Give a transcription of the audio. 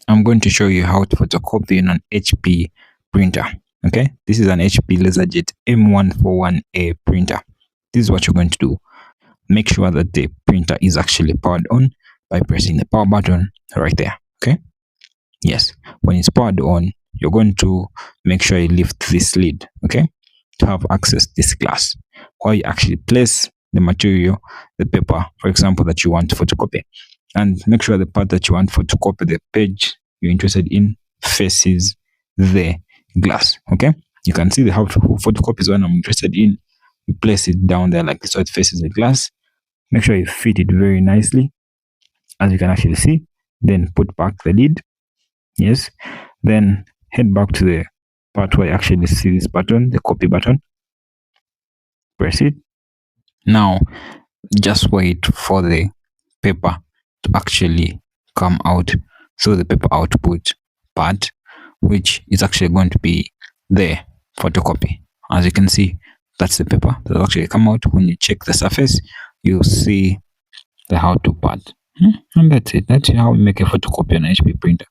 I'm going to show you how to photocopy on an HP printer. Okay, this is an HP LaserJet M141a printer. This is what you're going to do. Make sure that the printer is actually powered on by pressing the power button right there. Okay, yes, when it's powered on, you're going to make sure you lift this lid, okay, to have access to this glass, while you actually place the material, the paper, for example, that you want to photocopy. And make sure the part that you want to photocopy, the page you're interested in, faces the glass. Okay, you can see the how to photocopy is one I'm interested in. You place it down there like this so it faces the glass. Make sure you fit it very nicely, as you can actually see. Then put back the lid. Yes, then head back to the part where you actually see this button, the copy button. Press it. Now just wait for the paper to actually come out. So the paper output part, which is actually going to be the photocopy. As you can see, that's the paper that will actually come out. When you check the surface, you'll see the how to part. And that's it. That's how we make a photocopy on an HP printer.